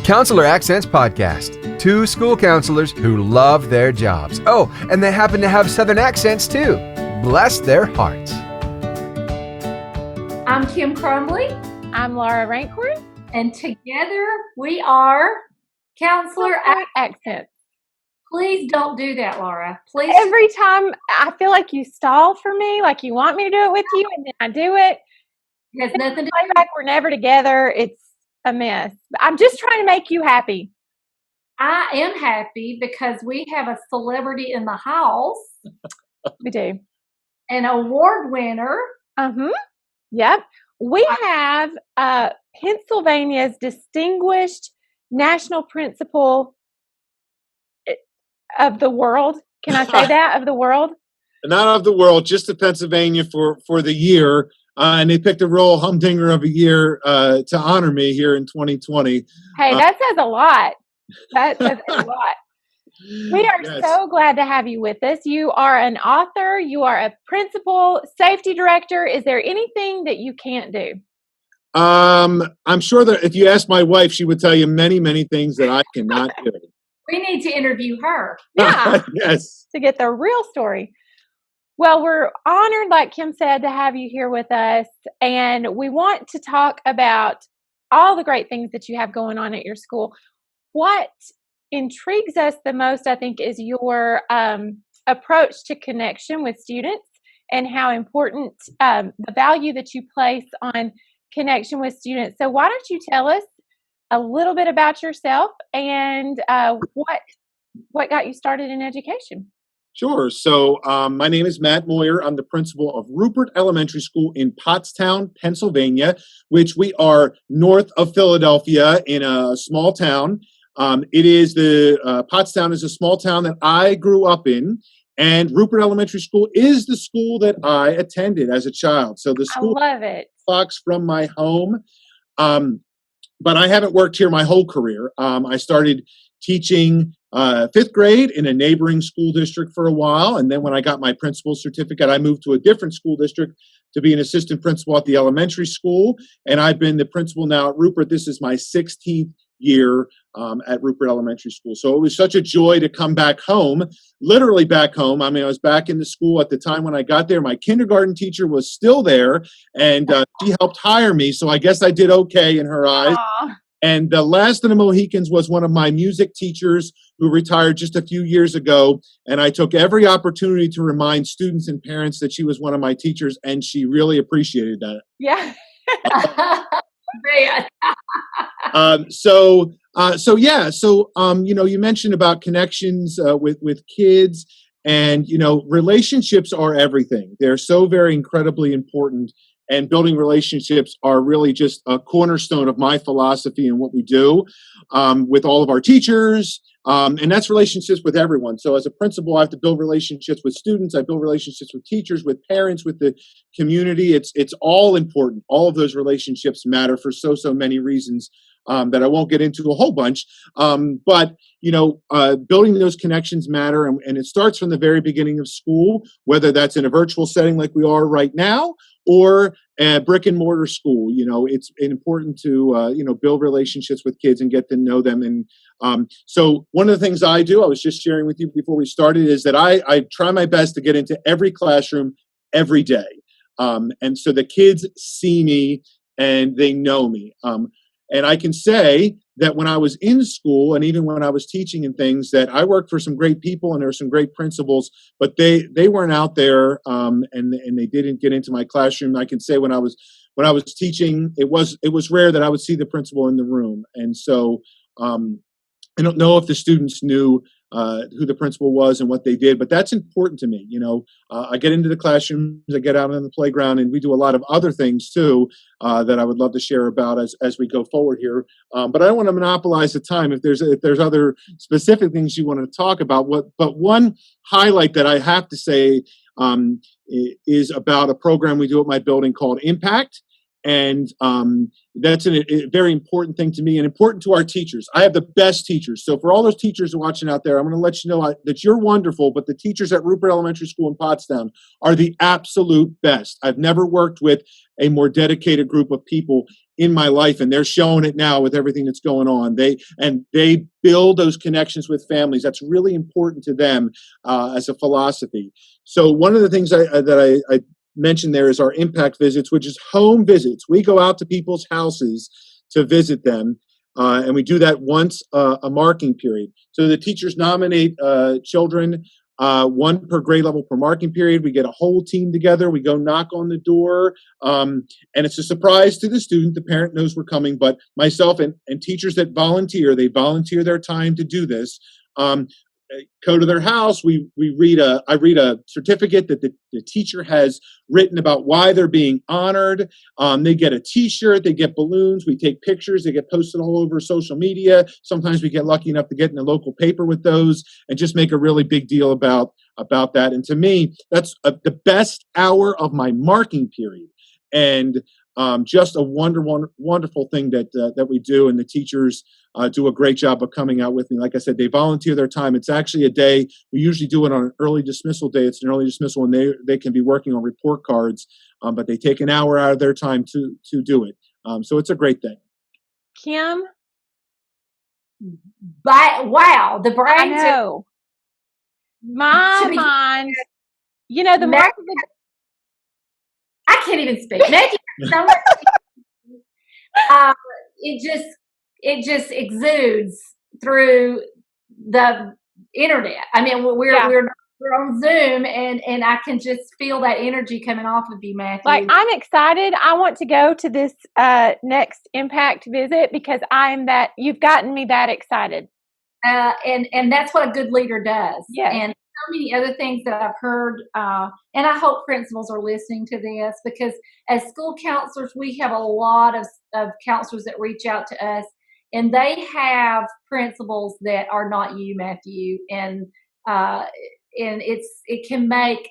Counselor Accents Podcast. Two school counselors who love their jobs. Oh, and they happen to have Southern accents too. Bless their hearts. I'm Kim Crumbly. I'm Laura Rancourt. And together we are Counselor Accents. Please don't do that, Laura. Please. Every time I feel like you stall for me, like you want me to do it with you, and then I do it. It has nothing to do with We're never together. It's a mess. I'm just trying to make you happy. I am happy because we have a celebrity in the house. We do. An award winner. Yep. We have Pennsylvania's distinguished national principal of the world. Can I say that? Of the world? Not of the world, just of Pennsylvania for the year. And they picked a Royal Humdinger of a Year to honor me here in 2020. Hey, that says a lot. That says a lot. We are so glad to have you with us. You are an author. You are a principal, safety director. Is there anything that you can't do? I'm sure that if you ask my wife, she would tell you many, many things that I cannot do. We need to interview her. Yeah. Yes. To get the real story. Well, we're honored, like Kim said, to have you here with us. And we want to talk about all the great things that you have going on at your school. What intrigues us the most, I think, is your approach to connection with students and how important the value that you place on connection with students. So why don't you tell us a little bit about yourself and what got you started in education? Sure. So my name is Matt Moyer. I'm the principal of Rupert Elementary School in Pottstown, Pennsylvania, which we are north of Philadelphia in a small town. Pottstown is a small town that I grew up in, and Rupert Elementary School is the school that I attended as a child. So the school I love it. blocks from my home. But I haven't worked here my whole career. I started teaching fifth grade in a neighboring school district for a while. And then when I got my principal's certificate, I moved to a different school district to be an assistant principal at the elementary school. And I've been the principal now at Rupert. This is my 16th year at Rupert Elementary School. So it was such a joy to come back home, literally back home. I mean, I was back in the school at the time when I got there. My kindergarten teacher was still there, and she helped hire me. So I guess I did okay in her eyes. Aww. And the last of the Mohicans was one of my music teachers who retired just a few years ago. And I took every opportunity to remind students and parents that she was one of my teachers, and she really appreciated that. Yeah. You mentioned about connections with kids, and relationships are everything. They're so very incredibly important, and building relationships are really just a cornerstone of my philosophy and what we do with all of our teachers. And that's relationships with everyone. So as a principal, I have to build relationships with students. I build relationships with teachers, with parents, with the community. It's all important. All of those relationships matter for so many reasons that I won't get into a whole bunch. But building those connections matter. And it starts from the very beginning of school, whether that's in a virtual setting like we are right now, or a brick and mortar school. It's important to build relationships with kids and get to know them. And so one of the things I do, I was just sharing with you before we started, is that I try my best to get into every classroom every day. And so the kids see me and they know me. And I can say that when I was in school, and even when I was teaching and things, that I worked for some great people and there were some great principals, but they weren't out there, and they didn't get into my classroom. I can say when I was teaching, it was rare that I would see the principal in the room. And so I don't know if the students knew who the principal was and what they did, but that's important to me. I get into the classrooms, I get out on the playground, and we do a lot of other things too that I would love to share about as we go forward here. But I don't want to monopolize the time. If there's other specific things you want to talk about, but one highlight that I have to say is about a program we do at my building called Impact. And that's a very important thing to me and important to our teachers. I have the best teachers. So for all those teachers watching out there, I'm going to let you know that you're wonderful, but the teachers at Rupert Elementary School in Pottstown are the absolute best. I've never worked with a more dedicated group of people in my life, and they're showing it now with everything that's going on. They build those connections with families. That's really important to them as a philosophy. So one of the things that I mentioned there is our impact visits, which is home visits. We go out to people's houses to visit them, and we do that once a marking period. So the teachers nominate children, one per grade level per marking period. We get a whole team together. We go knock on the door, and it's a surprise to the student. The parent knows we're coming, but myself and teachers that volunteer, they volunteer their time to do this. Go to their house. I read a certificate that the teacher has written about why they're being honored. They get a T-shirt. They get balloons. We take pictures. They get posted all over social media. Sometimes we get lucky enough to get in the local paper with those, and just make a really big deal about that. And to me, that's the best hour of my marking period, and just a wonderful thing that we do, and the teachers do a great job of coming out with me. Like I said, they volunteer their time. It's actually a day. We usually do it on an early dismissal day. It's an early dismissal, and they can be working on report cards, but they take an hour out of their time to do it. So it's a great thing. Kim? Wow, the I brain know. My mind, the mark of the... I can't even speak. Maggie, so much. It just exudes through the internet. I mean, we're on Zoom, and I can just feel that energy coming off of you, Matthew. Like, I'm excited. I want to go to this next impact visit because you've gotten me that excited. And that's what a good leader does. Yes. And so many other things that I've heard, and I hope principals are listening to this, because as school counselors, we have a lot of counselors that reach out to us, and they have principals that are not you, Matthew, and it can make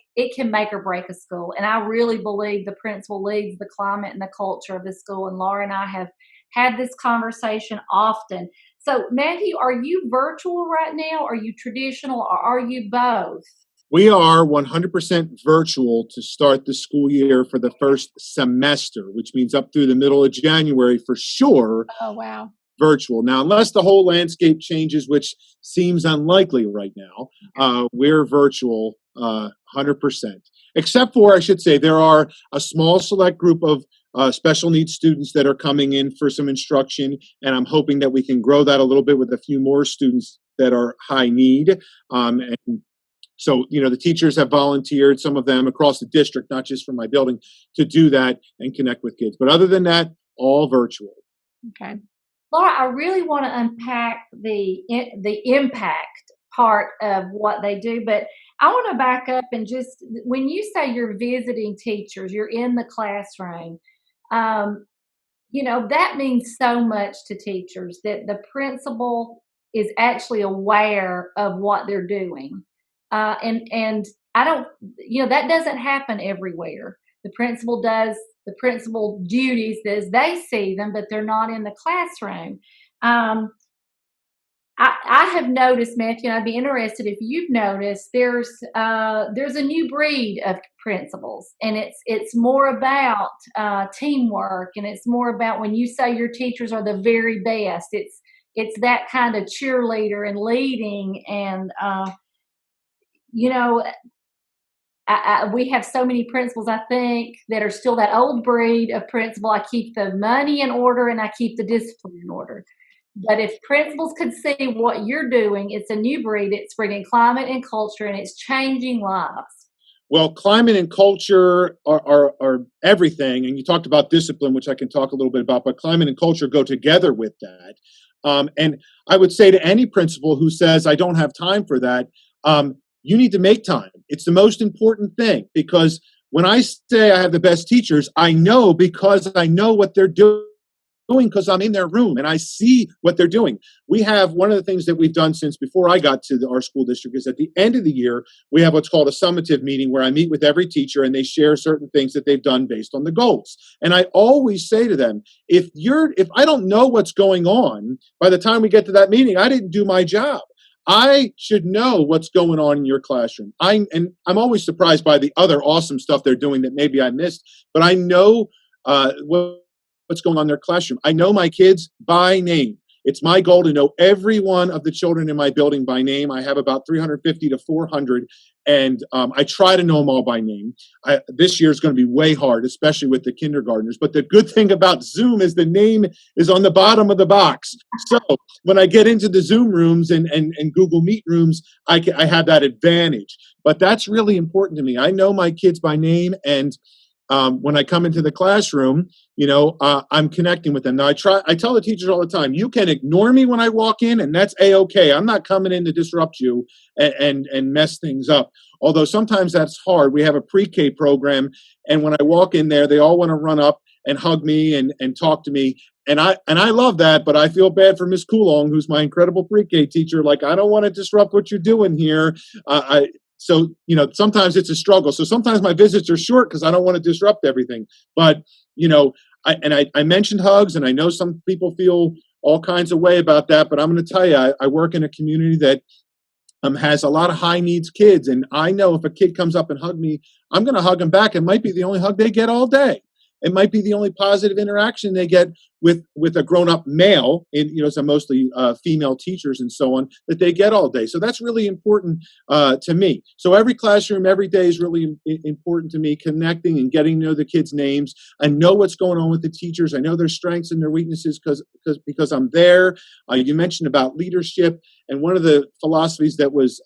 or break a school. And I really believe the principal leads the climate and the culture of the school. And Laura and I have had this conversation often. So, Matthew, are you virtual right now? Are you traditional, or are you both? We are 100% virtual to start the school year for the first semester, which means up through the middle of January for sure. Oh, wow. Virtual. Now, unless the whole landscape changes, which seems unlikely right now, we're virtual 100%. Except for, I should say, there are a small select group of special needs students that are coming in for some instruction, and I'm hoping that we can grow that a little bit with a few more students that are high need. And so, the teachers have volunteered, some of them across the district, not just from my building, to do that and connect with kids. But other than that, all virtual. Okay. Laura, I really want to unpack the impact part of what they do, but I want to back up and just, when you say you're visiting teachers, you're in the classroom, that means so much to teachers, that the principal is actually aware of what they're doing. And I don't, that doesn't happen everywhere. The principal does the principal duties as they see them, but they're not in the classroom. I have noticed, Matthew, and I'd be interested if you've noticed, there's a new breed of principals, and it's more about teamwork, and it's more about, when you say your teachers are the very best, it's that kind of cheerleader and leading, and we have so many principals, I think, that are still that old breed of principal. I keep the money in order and I keep the discipline in order. But if principals could see what you're doing, it's a new breed. It's bringing climate and culture, and it's changing lives. Well, climate and culture are everything. And you talked about discipline, which I can talk a little bit about, but climate and culture go together with that. And I would say to any principal who says, I don't have time for that, you need to make time. It's the most important thing, because when I say I have the best teachers, I know, because I know what they're doing. doing because I'm in their room and I see what they're doing. We have one of the things that we've done since before I got to our school district is at the end of the year, we have what's called a summative meeting where I meet with every teacher and they share certain things that they've done based on the goals. And I always say to them, if I don't know what's going on by the time we get to that meeting, I didn't do my job. I should know what's going on in your classroom. I'm always surprised by the other awesome stuff they're doing that maybe I missed, but I know what's going on in their classroom. I know my kids by name. It's my goal to know every one of the children in my building by name. I have about 350 to 400, and I try to know them all by name. This year is going to be way hard, especially with the kindergartners. But the good thing about Zoom is the name is on the bottom of the box. So when I get into the Zoom rooms and Google Meet rooms, I have that advantage. But that's really important to me. I know my kids by name, and when I come into the classroom, I'm connecting with them. Now, I tell the teachers all the time, you can ignore me when I walk in, and that's A-okay. I'm not coming in to disrupt you and mess things up. Although sometimes that's hard. We have a pre-K program, and when I walk in there, they all want to run up and hug me and talk to me. And I love that, but I feel bad for Miss Coulong, who's my incredible pre-K teacher. Like, I don't want to disrupt what you're doing here. So, sometimes it's a struggle. So sometimes my visits are short because I don't want to disrupt everything. But, I mentioned hugs, and I know some people feel all kinds of way about that. But I'm going to tell you, I work in a community that has a lot of high needs kids. And I know if a kid comes up and hugs me, I'm going to hug them back. It might be the only hug they get all day. It might be the only positive interaction they get with a grown-up male, and so mostly female teachers and so on, that they get all day. So that's really important to me. So every classroom, every day is really important to me, connecting and getting to know the kids' names. I know what's going on with the teachers. I know their strengths and their weaknesses because I'm there. You mentioned about leadership, and one of the philosophies that was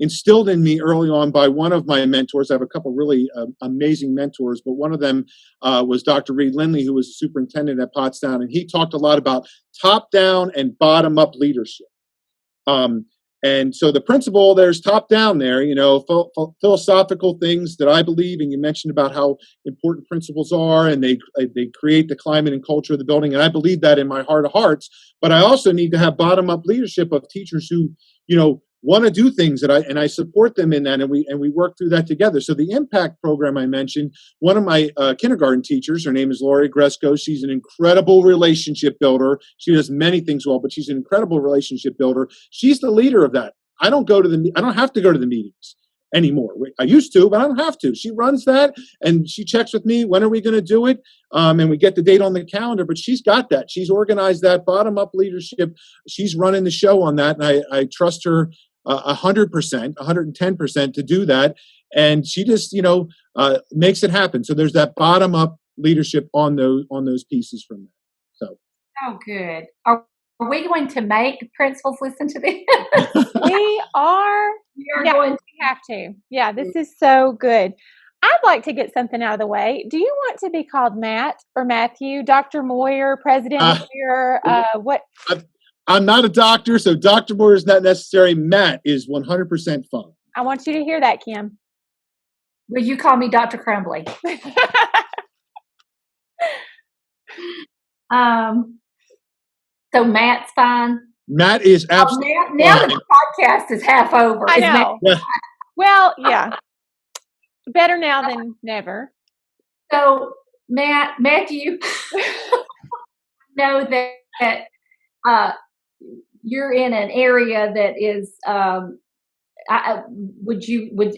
instilled in me early on by one of my mentors. I have a couple really amazing mentors, but one of them was Dr. Reed Lindley, who was the superintendent at Pottstown, and he talked a lot about top-down and bottom-up leadership. And so the principle, there's top-down there, philosophical things that I believe, and you mentioned about how important principles are, and they create the climate and culture of the building, and I believe that in my heart of hearts. But I also need to have bottom-up leadership of teachers who, want to do things that I support them in that, and we work through that together. So the impact program I mentioned, one of my kindergarten teachers, her name is Lori Gresco. She's an incredible relationship builder. She does many things well, but she's an incredible relationship builder. She's the leader of that. I don't have to go to the meetings anymore. I used to, but I don't have to. She runs that, and she checks with me, when are we going to do it? And we get the date on the calendar, but she's got that. She's organized that bottom-up leadership. She's running the show on that, and I trust her 100%, 110% to do that. And she just, makes it happen. So there's that bottom-up leadership on those pieces from that. So. Oh, good. Are we going to make principals listen to this? We are. Going to. We have to. Yeah, this is so good. I'd like to get something out of the way. Do you want to be called Matt or Matthew, Dr. Moyer, President Moyer? What? I'm not a doctor, so Dr. Moyer is not necessary. Matt is 100% fun. I want you to hear that, Kim. Will you call me Dr. Crumbly? So Matt's fine. Matt is absolutely now the podcast is half over. I know. Well, yeah. Better now than never. So Matthew, know that you're in an area that is would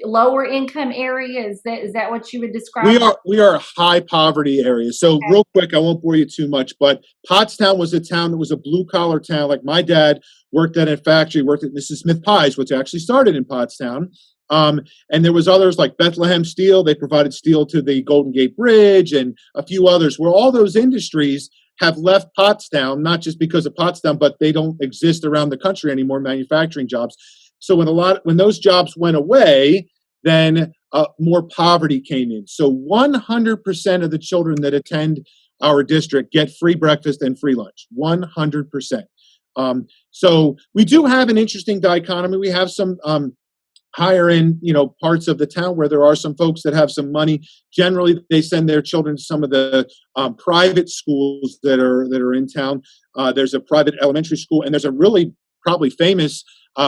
lower income area? Is that what you would describe? We are a high poverty area. So okay. Real quick, I won't bore you too much, but Pottstown was a town that was a blue collar town. Like my dad worked at a factory, worked at Mrs. Smith Pies, which actually started in Pottstown. And there was others like Bethlehem Steel. They provided steel to the Golden Gate Bridge and a few others, where all those industries have left Pottstown, not just because of Pottstown, but they don't exist around the country anymore, manufacturing jobs. So when those jobs went away, then more poverty came in. So 100% of the children that attend our district get free breakfast and free lunch, 100%. So we do have an interesting dichotomy. We have some higher end, parts of the town where there are some folks that have some money. Generally, they send their children to some of the private schools that are in town. There's a private elementary school, and there's a really probably famous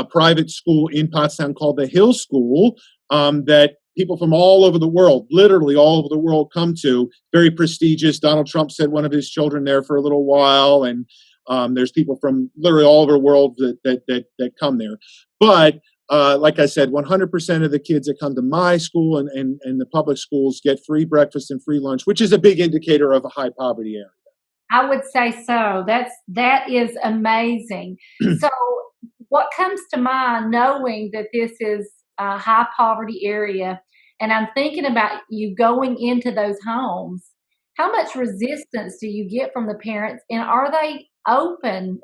private school in Pottstown called the Hill School that people from all over the world, literally all over the world, come to. Very prestigious. Donald Trump sent one of his children there for a little while, and there's people from literally all over the world that come there. But like I said, 100% of the kids that come to my school and the public schools get free breakfast and free lunch, which is a big indicator of a high poverty area. I would say so. That is amazing. So what comes to mind knowing that this is a high poverty area, and I'm thinking about you going into those homes, how much resistance do you get from the parents, and are they open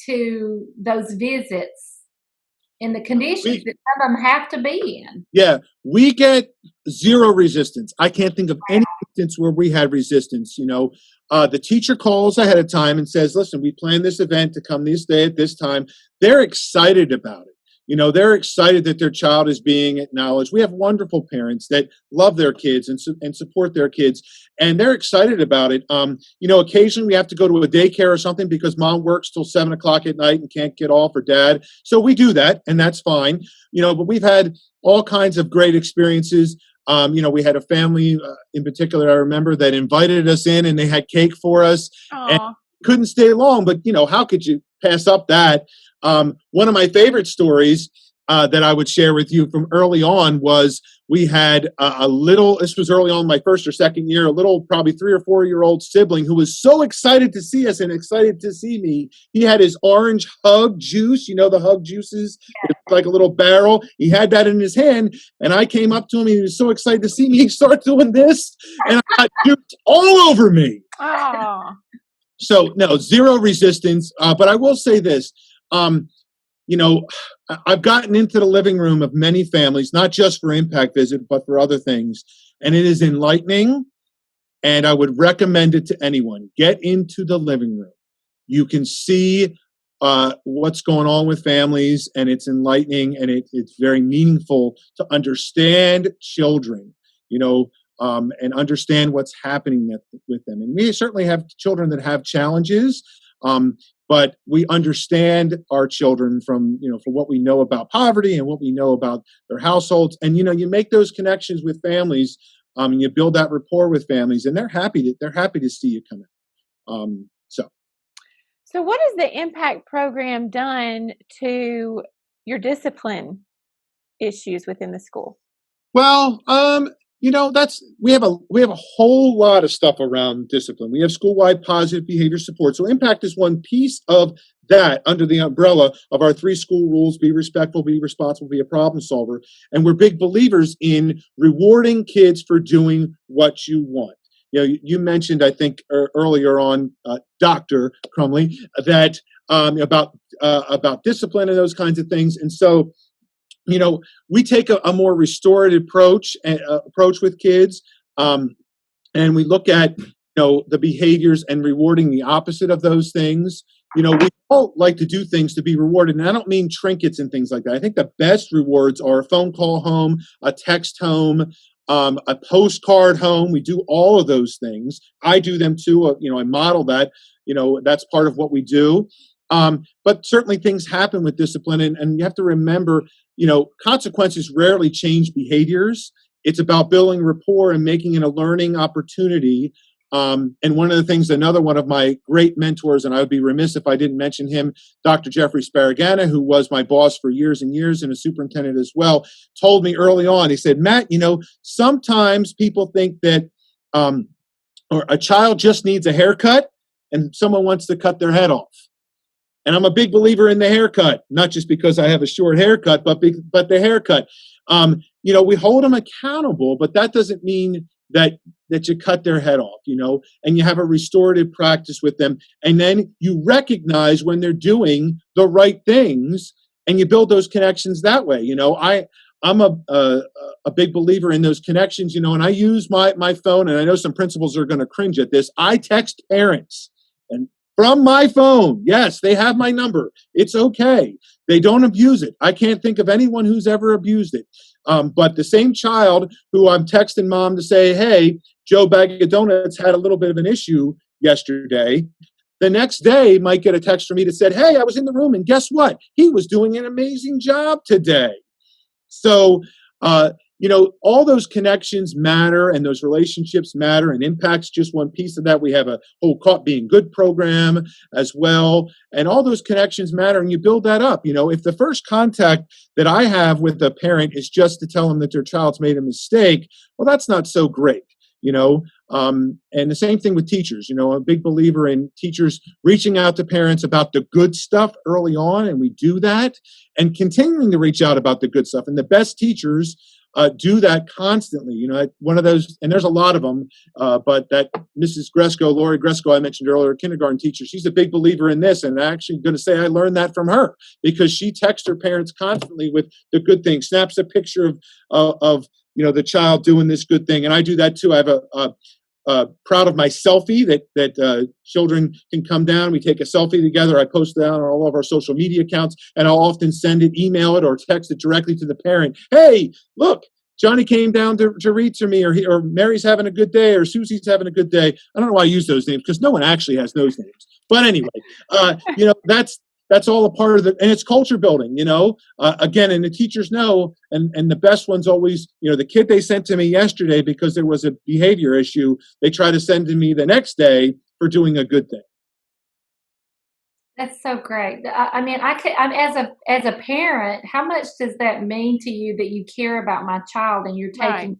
to those visits in the conditions that some of them have to be in? Yeah, we get zero resistance. I can't think of any instance where we had resistance. The teacher calls ahead of time and says, listen, we planned this event to come this day at this time. They're excited about it. They're excited that their child is being acknowledged. We have wonderful parents that love their kids and support their kids, and they're excited about it. Occasionally we have to go to a daycare or something because mom works till 7 o'clock at night and can't get off, or dad. So we do that, and that's fine. But we've had all kinds of great experiences. We had a family in particular, I remember, that invited us in, and they had cake for us. Aww. And couldn't stay long, but how could you pass up that? One of my favorite stories that I would share with you from early on was we had this was early on, my first or second year, a little probably 3 or 4 year old sibling who was so excited to see us and excited to see me. He had his orange Hug juice, the Hug juices, like a little barrel. He had that in his hand, and I came up to him. He was so excited to see me. He started doing this, and I got juice all over me. Aww. So no, zero resistance. But I will say this. I've gotten into the living room of many families, not just for Impact Visit, but for other things. And it is enlightening. And I would recommend it to anyone. Get into the living room. You can see what's going on with families, and it's enlightening, and it's very meaningful to understand children, and understand what's happening with them. And we certainly have children that have challenges. But we understand our children from what we know about poverty and what we know about their households. And, you make those connections with families, and you build that rapport with families, and they're happy to see you come in. So what has the Impact program done to your discipline issues within the school? Well, we have a whole lot of stuff around discipline. We have school-wide positive behavior support. So Impact is one piece of that under the umbrella of our 3 school rules: be respectful, be responsible, be a problem solver. And we're big believers in rewarding kids for doing what you want. You mentioned, I think, earlier on, Dr. Crumley, that about discipline and those kinds of things. And so, we take a more restorative approach with kids, and we look at the behaviors and rewarding the opposite of those things. We all like to do things to be rewarded, and I don't mean trinkets and things like that. I think the best rewards are a phone call home, a text home, a postcard home. We do all of those things. I do them too. I model that. That's part of what we do. But certainly things happen with discipline, and you have to remember, consequences rarely change behaviors. It's about building rapport and making it a learning opportunity. And one of the things, another one of my great mentors, and I would be remiss if I didn't mention him, Dr. Jeffrey Sparagana, who was my boss for years and years and a superintendent as well, told me early on, he said, Matt, sometimes people think that or a child just needs a haircut and someone wants to cut their head off. And I'm a big believer in the haircut, not just because I have a short haircut, but the haircut. We hold them accountable, but that doesn't mean that you cut their head off, and you have a restorative practice with them. And then you recognize when they're doing the right things, and you build those connections that way. I'm a big believer in those connections, and I use my phone, and I know some principals are going to cringe at this. I text parents, and From my phone. Yes, they have my number. It's okay. They don't abuse it. I can't think of anyone who's ever abused it. But the same child who I'm texting mom to say, hey, Joe Bag of Donuts had a little bit of an issue yesterday, the next day might get a text from me that said, hey, I was in the room and guess what? He was doing an amazing job today. So, all those connections matter and those relationships matter, and Impact's just one piece of that. We have a whole Caught Being Good program as well, and all those connections matter, and you build that up. If the first contact that I have with a parent is just to tell them that their child's made a mistake, well, that's not so great. And the same thing with teachers. I'm a big believer in teachers reaching out to parents about the good stuff early on, and we do that, and continuing to reach out about the good stuff. And the best teachers do that constantly. One of those, and there's a lot of them, but that Mrs. Gresco, Lori Gresco, I mentioned earlier, kindergarten teacher, she's a big believer in this. And I'm actually going to say I learned that from her because she texts her parents constantly with the good things, snaps a picture of the child doing this good thing. And I do that too. I have a proud of my selfie that children can come down. We take a selfie together. I post it on all of our social media accounts, and I'll often send it, email it, or text it directly to the parent. Hey, look, Johnny came down to read to me, or Mary's having a good day, or Susie's having a good day. I don't know why I use those names because no one actually has those names. But anyway, that's all a part of it, and it's culture building, again, and the teachers know, and the best ones always, the kid they sent to me yesterday because there was a behavior issue, they try to send to me the next day for doing a good thing. That's so great. As a parent, how much does that mean to you that you care about my child and you're taking,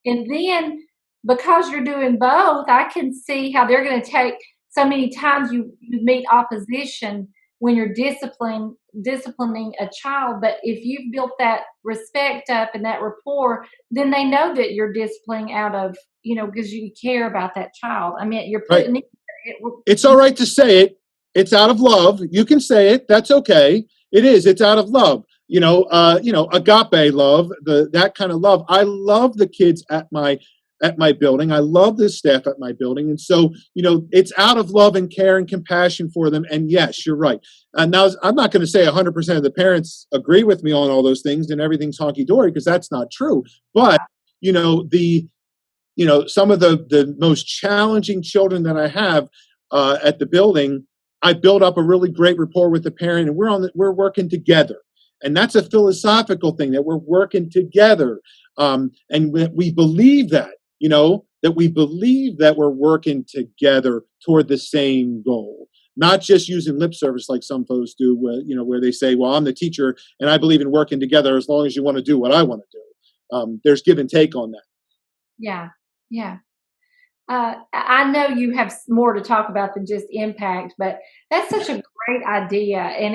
and then because you're doing both, I can see how they're going to take so many times you meet opposition when you're disciplining a child. But if you've built that respect up and that rapport, then they know that you're disciplining out of, because you care about that child. You're putting right. It's all right to say it. It's out of love. You can say it. That's okay. It is. It's out of love. Agape love, that kind of love. I love the kids at my building. I love the staff at my building. And so, it's out of love and care and compassion for them. And yes, you're right. And now I'm not going to say 100% of the parents agree with me on all those things and everything's honky-dory because that's not true. But, some of the most challenging children that I have at the building, I build up a really great rapport with the parent, and we're working together. And that's a philosophical thing, that we're working together. And we believe that, that we believe that we're working together toward the same goal, not just using lip service like some folks do, where they say, well, I'm the teacher and I believe in working together as long as you want to do what I want to do. There's give and take on that. Yeah. Yeah. I know you have more to talk about than just impact, but that's such a great idea. And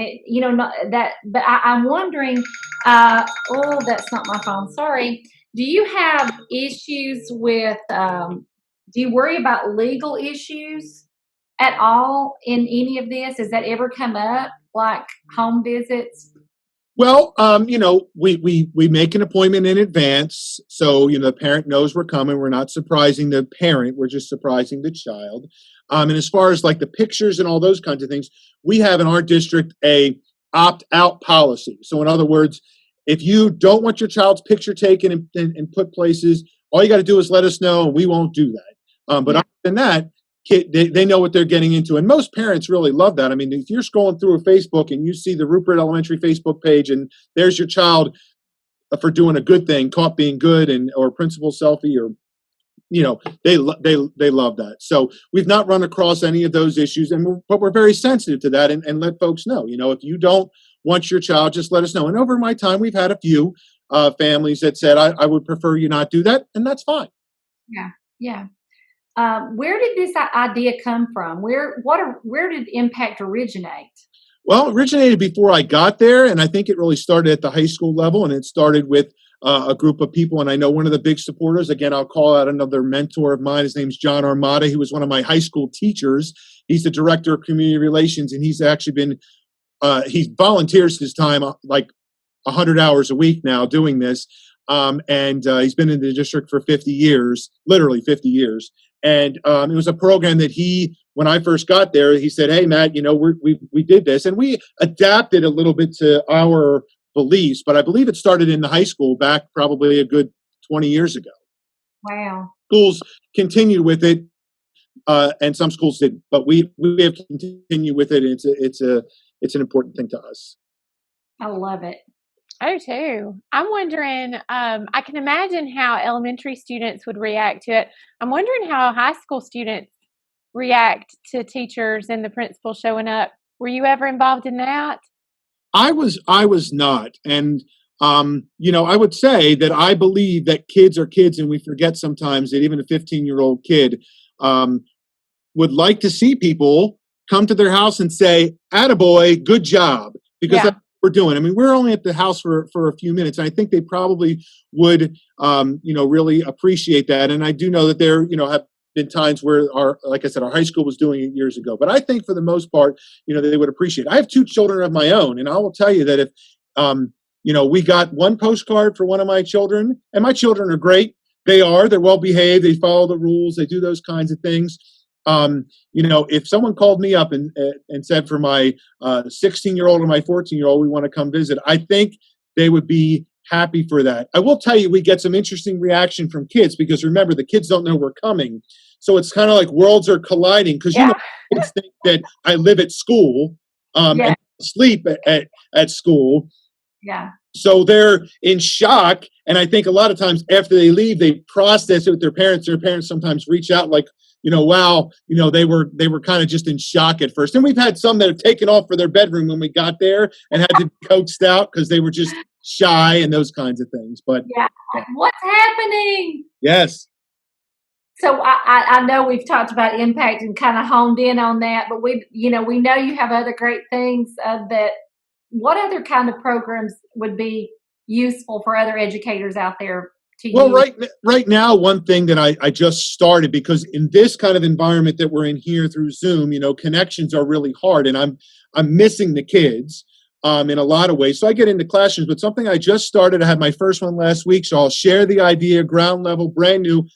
but I'm wondering, that's not my phone. Sorry. Do you have issues with, do you worry about legal issues at all in any of this? Has that ever come up, like home visits? Well, we make an appointment in advance. So, the parent knows we're coming. We're not surprising the parent. We're just surprising the child. And as far as like the pictures and all those kinds of things, we have in our district a opt-out policy. So in other words, if you don't want your child's picture taken and put places, all you got to do is let us know and we won't do that. But other than that, they know what they're getting into. And most parents really love that. If you're scrolling through a Facebook and you see the Rupert Elementary Facebook page and there's your child for doing a good thing, caught being good, or principal selfie, or, they love that. So we've not run across any of those issues, but we're very sensitive to that and let folks know, if you don't want your child, just let us know. And over my time, we've had a few families that said, I would prefer you not do that. And that's fine. Yeah. Yeah. Where did this idea come from? Where did Impact originate? Well, it originated before I got there, and I think it really started at the high school level, and it started with a group of people. And I know one of the big supporters, again, I'll call out another mentor of mine. His name's John Armada. He was one of my high school teachers. He's the director of community relations, and he's actually been, he volunteers his time like 100 hours a week now doing this. and he's been in the district for 50 years, literally 50 years. And it was a program that when I first got there, he said, "Hey, Matt, we did this, and we adapted a little bit to our beliefs, but I believe it started in the high school back probably a good 20 years ago. Wow. Schools continued with it, and some schools didn't, but we have continued with it. It's an important thing to us. I love it. Oh, too. I'm wondering, I can imagine how elementary students would react to it. I'm wondering how high school students react to teachers and the principal showing up. Were you ever involved in that? I was not, and I would say that I believe that kids are kids, and we forget sometimes that even a 15-year-old kid would like to see people come to their house and say, "Attaboy, good job," because Yeah. that's what we're doing. I mean, we're only at the house for a few minutes, and I think they probably would, really appreciate that. And I do know that there, have been times where like I said, our high school was doing it years ago. But I think for the most part, they would appreciate it. I have 2 children of my own, and I will tell you that if, we got one postcard for one of my children, and my children are great. They're well behaved. They follow the rules. They do those kinds of things. If someone called me up and said for my 16-year-old and my 14-year-old, we want to come visit, I think they would be happy for that. I will tell you, we get some interesting reaction from kids because remember, the kids don't know we're coming. So it's kind of like worlds are colliding because, kids think that I live at school and sleep at school. Yeah. So they're in shock. And I think a lot of times after they leave, they process it with their parents. Their parents sometimes reach out like, wow, they were kind of just in shock at first. And we've had some that have taken off for their bedroom when we got there and had to be coaxed out because they were just shy and those kinds of things. But yeah, what's happening? Yes. So I know we've talked about impact and kind of honed in on that, but we know you have other great things that. What other kind of programs would be useful for other educators out there to use? Well, right now, one thing that I just started, because in this kind of environment that we're in here through Zoom, connections are really hard, and I'm missing the kids in a lot of ways. So I get into classrooms, but something I just started, I had my first one last week, so I'll share the idea, ground level, brand new,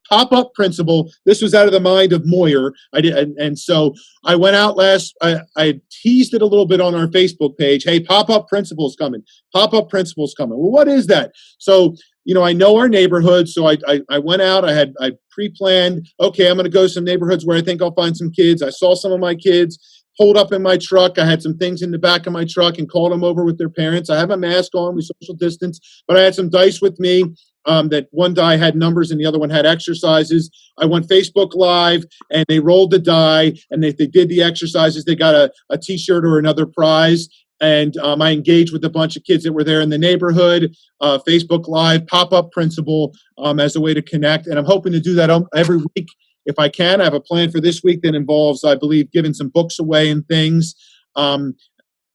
pop-up principle. This was out of the mind of Moyer. I did, and so I went out I teased it a little bit on our Facebook page. Hey, pop-up principle's coming. Pop-up principle's coming. Well, what is that? So, I know our neighborhood, so I went out. I pre-planned. Okay, I'm going to go to some neighborhoods where I think I'll find some kids. I saw some of my kids pulled up in my truck. I had some things in the back of my truck and called them over with their parents. I have a mask on. We social distance, but I had some dice with me. That one die had numbers and the other one had exercises. I went Facebook Live and they rolled the die, and if they did the exercises, they got a T-shirt or another prize. And I engaged with a bunch of kids that were there in the neighborhood. Facebook Live, pop-up principle as a way to connect. And I'm hoping to do that every week if I can. I have a plan for this week that involves, I believe, giving some books away and things.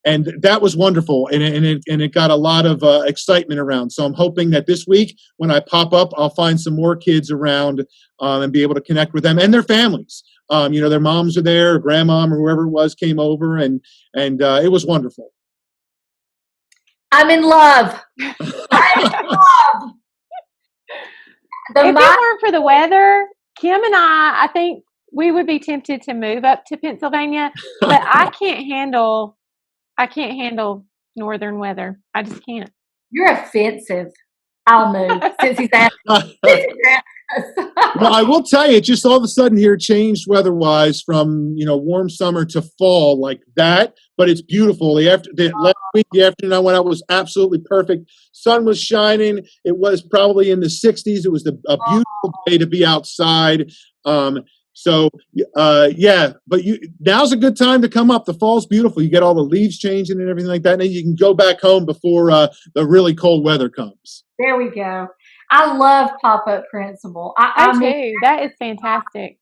And that was wonderful, and it got a lot of excitement around. So I'm hoping that this week, when I pop up, I'll find some more kids around and be able to connect with them and their families. Their moms are there, or grandmom, or whoever it was came over, and it was wonderful. I'm in love. I'm in love. If it weren't for the weather, Kim and I think we would be tempted to move up to Pennsylvania, but I can't handle northern weather. I just can't. You're offensive. I'll move since he's asking. Well, I will tell you, just all of a sudden here changed weather-wise from warm summer to fall like that. But it's beautiful. Last week, the afternoon I went out was absolutely perfect. Sun was shining. It was probably in the 60s. It was a beautiful day to be outside. So but now's a good time to come up. The fall's beautiful. You get all the leaves changing and everything like that, and then you can go back home before the really cold weather comes. There we go. I love pop-up principle. I too. That is fantastic.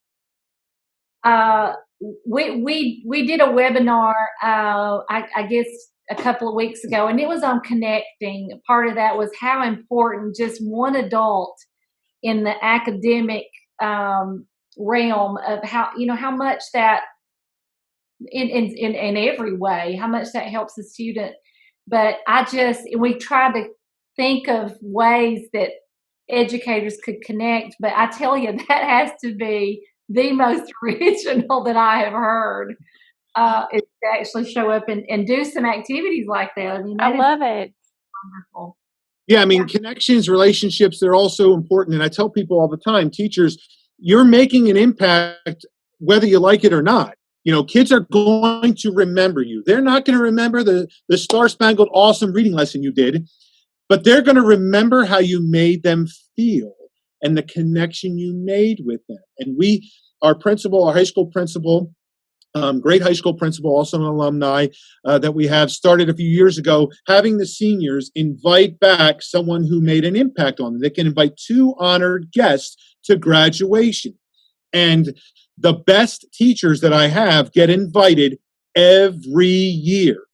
We did a webinar, I guess a couple of weeks ago, and it was on connecting. Part of that was how important just one adult in the academic realm of how much that in every way, how much that helps the student. But we tried to think of ways that educators could connect, but I tell you, that has to be the most original that I have heard. Is to actually show up and do some activities like that. I mean, I that is love it. wonderful. Yeah, I mean, connections, relationships, they're all so important. And I tell people all the time, teachers, you're making an impact whether you like it or not. You know, kids are going to remember you. They're not going to remember the Star Spangled Awesome reading lesson you did, but they're going to remember how you made them feel and the connection you made with them. And our principal, our high school principal, great high school principal, also an alumni that we have, started a few years ago, having the seniors invite back someone who made an impact on them. They can invite 2 honored guests to graduation. And the best teachers that I have get invited every year.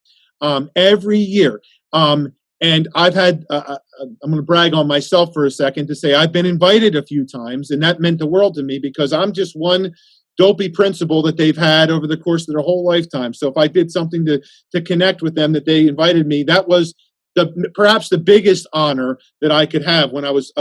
Every year. And I've had, I'm going to brag on myself for a second to say I've been invited a few times, and that meant the world to me because I'm just one dopey principal that they've had over the course of their whole lifetime. So if I did something to connect with them that they invited me, that was perhaps the biggest honor that I could have when I was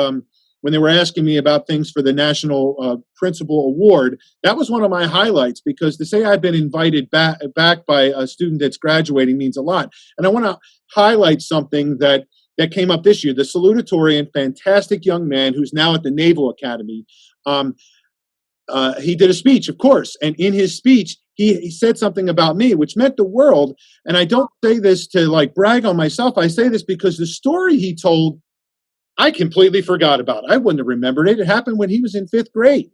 when they were asking me about things for the National Principal Award. That was one of my highlights because to say I've been invited back by a student that's graduating means a lot. And I want to highlight something that came up this year. The salutatorian, fantastic young man who's now at the Naval Academy. He did a speech, of course, and in his speech, he said something about me, which meant the world. And I don't say this to like brag on myself. I say this because the story he told, I completely forgot about. I wouldn't have remembered it. It happened when he was in 5th grade.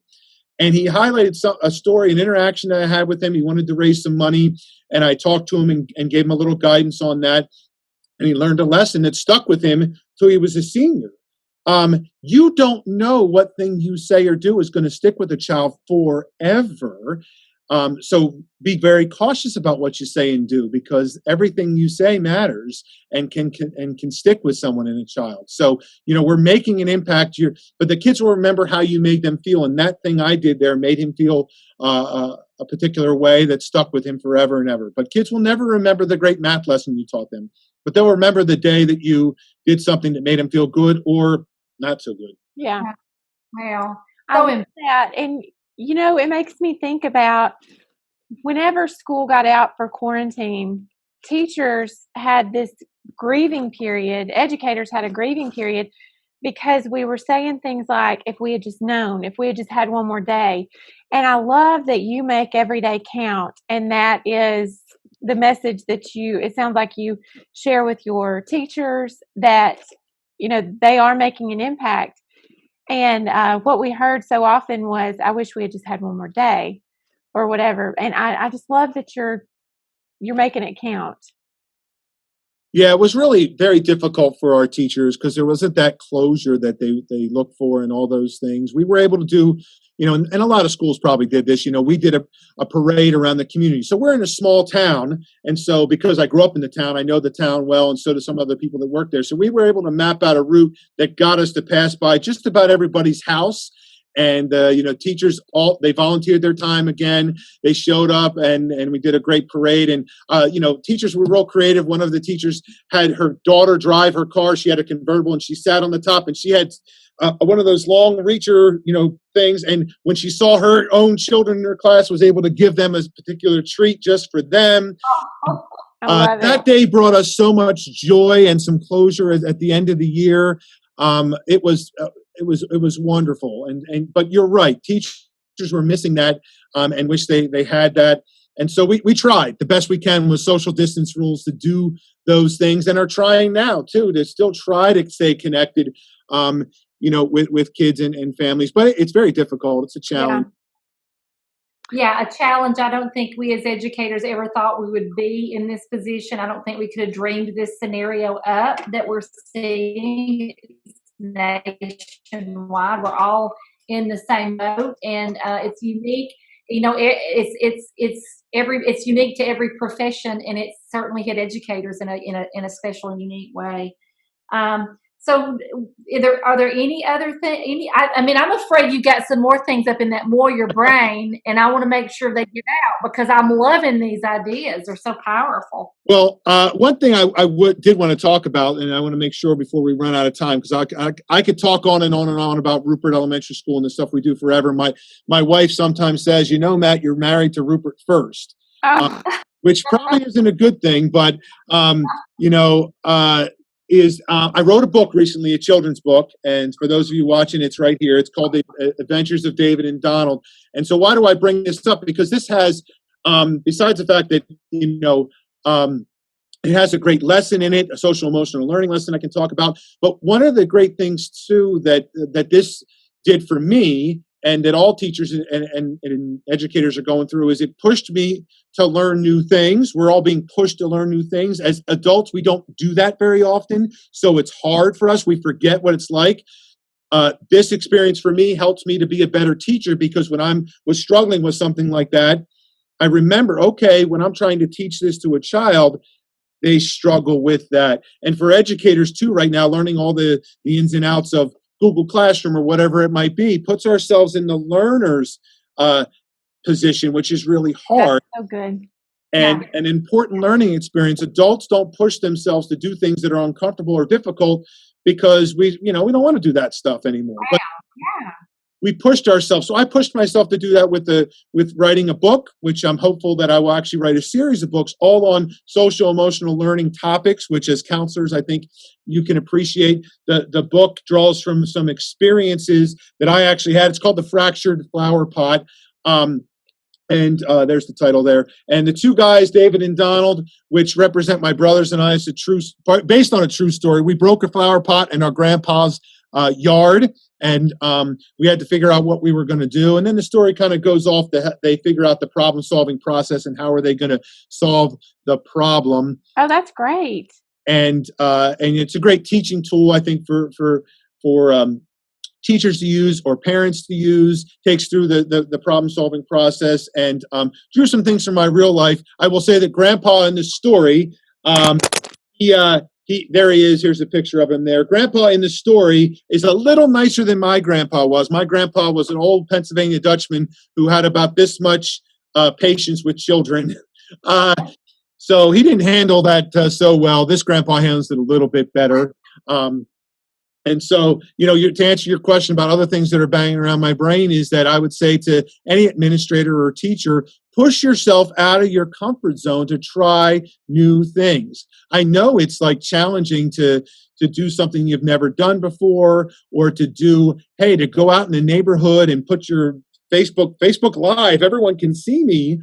And he highlighted a story, an interaction that I had with him. He wanted to raise some money, and I talked to him and gave him a little guidance on that. And he learned a lesson that stuck with him till he was a senior. You don't know what thing you say or do is going to stick with a child forever. So be very cautious about what you say and do because everything you say matters and can stick with someone in a child. So, you know, we're making an impact here, but the kids will remember how you made them feel. And that thing I did there made him feel a particular way that stuck with him forever and ever. But kids will never remember the great math lesson you taught them, but they'll remember the day that you did something that made them feel good or not so good. Yeah. Wow. I So love that. And, you know, it makes me think about whenever school got out for quarantine, teachers had this grieving period, educators had a grieving period because we were saying things like, if we had just known, if we had just had one more day. And I love that you make every day count. And that is the message that it sounds like you share with your teachers that, you know, they are making an impact. And what we heard so often was, I wish we had just had one more day or whatever. And I just love that you're making it count. Yeah, it was really very difficult for our teachers because there wasn't that closure that they look for and all those things. We were able to do, you know, and a lot of schools probably did this, you know, we did a parade around the community. So we're in a small town. And so because I grew up in the town, I know the town well, and so do some other people that work there. So we were able to map out a route that got us to pass by just about everybody's house. And, you know, teachers, they volunteered their time again. They showed up and we did a great parade. And, you know, teachers were real creative. One of the teachers had her daughter drive her car. She had a convertible and she sat on the top and she had one of those long reacher, you know, things. And when she saw her own children in her class, was able to give them a particular treat just for them. That day brought us so much joy and some closure at the end of the year. It was wonderful. But you're right. Teachers were missing that and wish they had that. And so we tried the best we can with social distance rules to do those things, and are trying now too to still try to stay connected, you know, with kids and families. But it's very difficult. It's a challenge. Yeah, a challenge. I don't think we as educators ever thought we would be in this position. I don't think we could have dreamed this scenario up that we're seeing nationwide. We're all in the same boat, and it's unique. You know, it's unique to every profession, and it's certainly hit educators in a special and unique way. So, are there any other thing? I mean, I'm afraid you got some more things up in that warrior brain, and I want to make sure they get out because I'm loving these ideas. They're so powerful. Well, one thing did want to talk about, and I want to make sure before we run out of time, because I could talk on and on and on about Rupert Elementary School and the stuff we do forever. My wife sometimes says, Matt, you're married to Rupert first, Oh, which probably isn't a good thing, but you know, I wrote a book recently, a children's book, and for those of you watching, it's right here. It's called The Adventures of David and Donald. And so, why do I bring this up? Because this has, besides the fact that it has a great lesson in it, a social emotional learning lesson I can talk about. But one of the great things too that this did for me, and that all teachers and educators are going through, is it pushed me to learn new things. We're all being pushed to learn new things. As adults, we don't do that very often, so it's hard for us. We forget what it's like. This experience for me helps me to be a better teacher, because when I was struggling with something like that, I remember, okay, when I'm trying to teach this to a child, they struggle with that. And for educators too, right now, learning all the ins and outs of Google Classroom or whatever it might be, puts ourselves in the learner's position, which is really hard. that's so good. And an important learning experience. Adults don't push themselves to do things that are uncomfortable or difficult because we don't want to do that stuff anymore. But Yeah. we pushed ourselves. So I pushed myself to do that with writing a book, which I'm hopeful that I will actually write a series of books all on social emotional learning topics, which as counselors, I think you can appreciate. The book draws from some experiences that I actually had. It's called The Fractured Flower Pot. And there's the title there. And the two guys, David and Donald, which represent my brothers and I, it's based on a true story. We broke a flower pot in our grandpa's yard, and we had to figure out what we were going to do. And then the story kind of goes off. They figure out the problem-solving process and how are they going to solve the problem. Oh, that's great. And it's a great teaching tool, I think, for teachers to use or parents to use. Takes through the problem-solving process, and drew some things from my real life. I will say that Grandpa in this story, there he is. Here's a picture of him there. Grandpa in the story is a little nicer than my grandpa was. My grandpa was an old Pennsylvania Dutchman who had about this much patience with children. So he didn't handle that so well. This grandpa handles it a little bit better. And so, to answer your question about other things that are banging around my brain, is that I would say to any administrator or teacher, push yourself out of your comfort zone to try new things. I know it's like challenging to do something you've never done before, or to go out in the neighborhood and put your Facebook Live, everyone can see me.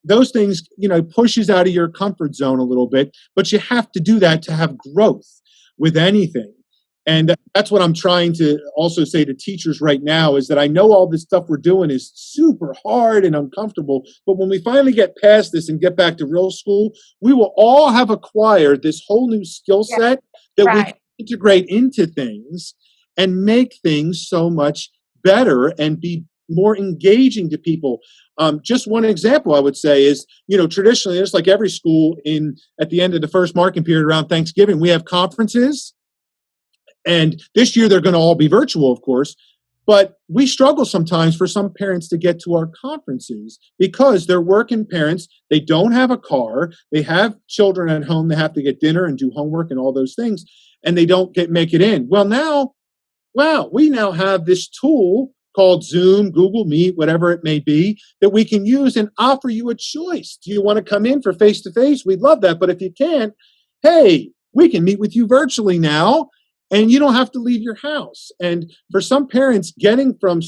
Those things, pushes out of your comfort zone a little bit, but you have to do that to have growth with anything. And that's what I'm trying to also say to teachers right now, is that I know all this stuff we're doing is super hard and uncomfortable, but when we finally get past this and get back to real school, we will all have acquired this whole new skill set that we can integrate into things and make things so much better and be more engaging to people. Just one example I would say is, traditionally, just like every school, at the end of the first marking period around Thanksgiving, we have conferences. And this year they're going to all be virtual, of course, but we struggle sometimes for some parents to get to our conferences because they're working parents. They don't have a car. They have children at home. They have to get dinner and do homework and all those things, and they don't make it in. We now have this tool called Zoom, Google Meet, whatever it may be, that we can use and offer you a choice. Do you want to come in for face-to-face? We'd love that. But if you can't, hey, we can meet with you virtually now. And you don't have to leave your house. And for some parents, getting from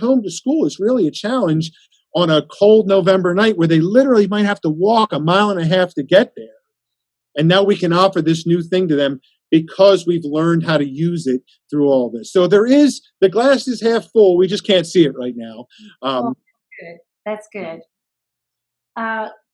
home to school is really a challenge on a cold November night where they literally might have to walk 1.5 miles to get there. And now we can offer this new thing to them because we've learned how to use it through all this. So the glass is half full. We just can't see it right now. Good. That's good.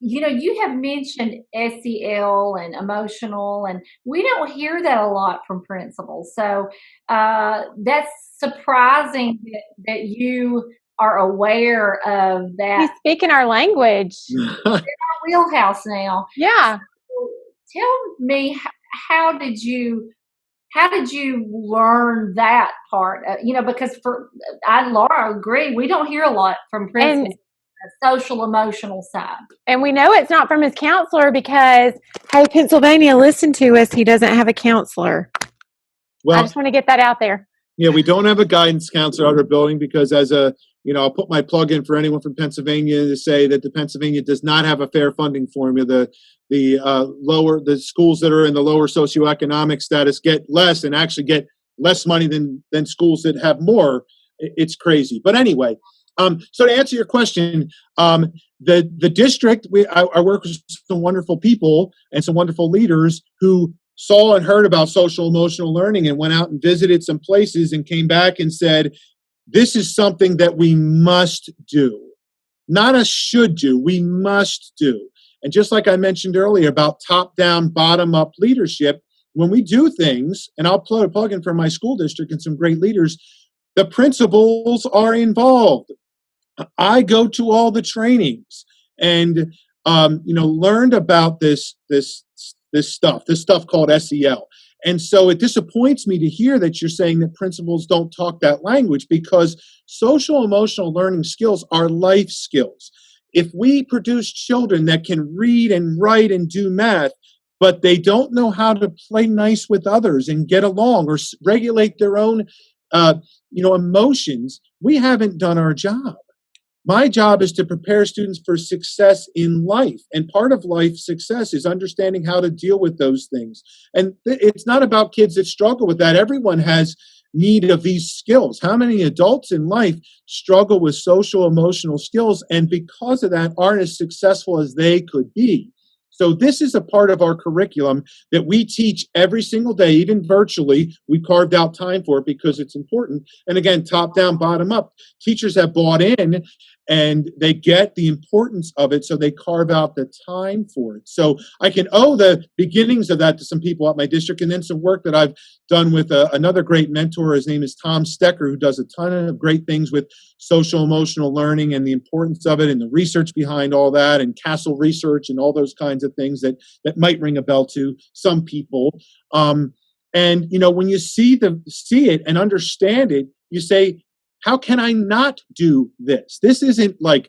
You have mentioned SEL and emotional, and we don't hear that a lot from principals. So that's surprising that you are aware of that. He's speaking our language. In our wheelhouse now. Yeah. So tell me, how did you how did you learn that part? Because Laura agree, we don't hear a lot from principals, social emotional side. And we know it's not from his counselor because, hey, Pennsylvania, listen to us. He doesn't have a counselor. Well, I just want to get that out there. Yeah, we don't have a guidance counselor at our building because I'll put my plug in for anyone from Pennsylvania to say that the Pennsylvania does not have a fair funding formula. The schools that are in the lower socioeconomic status get less and actually get less money than schools that have more. It's crazy. But anyway, so to answer your question, the district, I work with some wonderful people and some wonderful leaders who saw and heard about social emotional learning and went out and visited some places and came back and said, this is something that we must do. Not a should do, we must do. And just like I mentioned earlier about top-down, bottom-up leadership, when we do things, and I'll plug in for my school district and some great leaders, the principals are involved. I go to all the trainings and learned about this stuff called SEL. And so it disappoints me to hear that you're saying that principals don't talk that language, because social emotional learning skills are life skills. If we produce children that can read and write and do math, but they don't know how to play nice with others and get along or regulate their own emotions, we haven't done our job. My job is to prepare students for success in life. And part of life success is understanding how to deal with those things. And it's not about kids that struggle with that. Everyone has need of these skills. How many adults in life struggle with social emotional skills and because of that aren't as successful as they could be? So this is a part of our curriculum that we teach every single day, even virtually. We carved out time for it because it's important. And again, top down, bottom up. Teachers have bought in and they get the importance of it, so they carve out the time for it. So I can owe the beginnings of that to some people at my district, and then some work that I've done with another great mentor. His name is Tom Stecker, who does a ton of great things with social emotional learning and the importance of it and the research behind all that, and Castle Research and all those kinds of things that might ring a bell to some people. And when you see it and understand it, you say, how can I not do this? This isn't like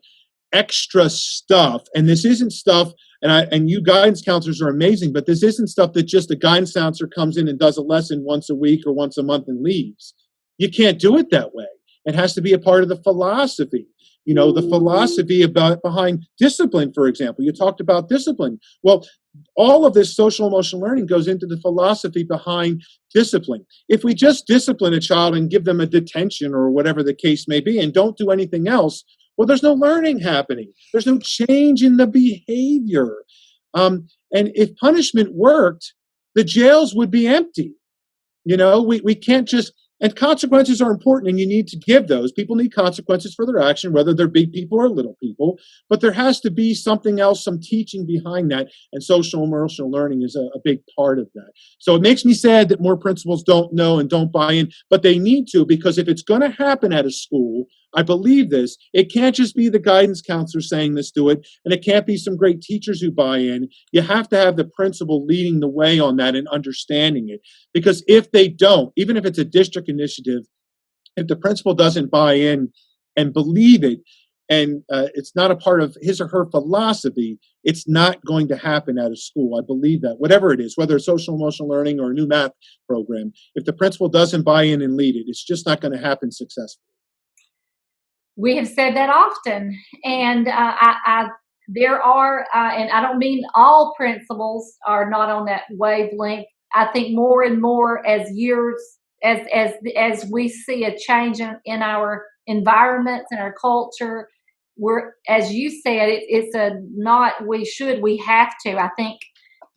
extra stuff, and this isn't stuff, and you guidance counselors are amazing, but this isn't stuff that just a guidance counselor comes in and does a lesson once a week or once a month and leaves. You can't do it that way. It has to be a part of the philosophy. The philosophy behind discipline, for example. You talked about discipline. Well, all of this social emotional learning goes into the philosophy behind discipline. If we just discipline a child and give them a detention or whatever the case may be and don't do anything else, well, there's no learning happening. There's no change in the behavior. And if punishment worked, the jails would be empty. We can't just... And consequences are important, and you need to give those. People need consequences for their action, whether they're big people or little people. But there has to be something else, some teaching behind that, and social emotional learning is a big part of that. So it makes me sad that more principals don't know and don't buy in, but they need to, because if it's going to happen at a school, I believe this, it can't just be the guidance counselor saying this, do it, and it can't be some great teachers who buy in. You have to have the principal leading the way on that and understanding it. Because if they don't, even if it's a district initiative, if the principal doesn't buy in and believe it, and it's not a part of his or her philosophy, it's not going to happen at a school. I believe that, whatever it is, whether it's social emotional learning or a new math program, if the principal doesn't buy in and lead it, it's just not going to happen successfully. We have said that often, and there are, and I don't mean all principals are not on that wavelength. I think more and more as we see a change in our environments and our culture, we're, as you said, it's we have to. I think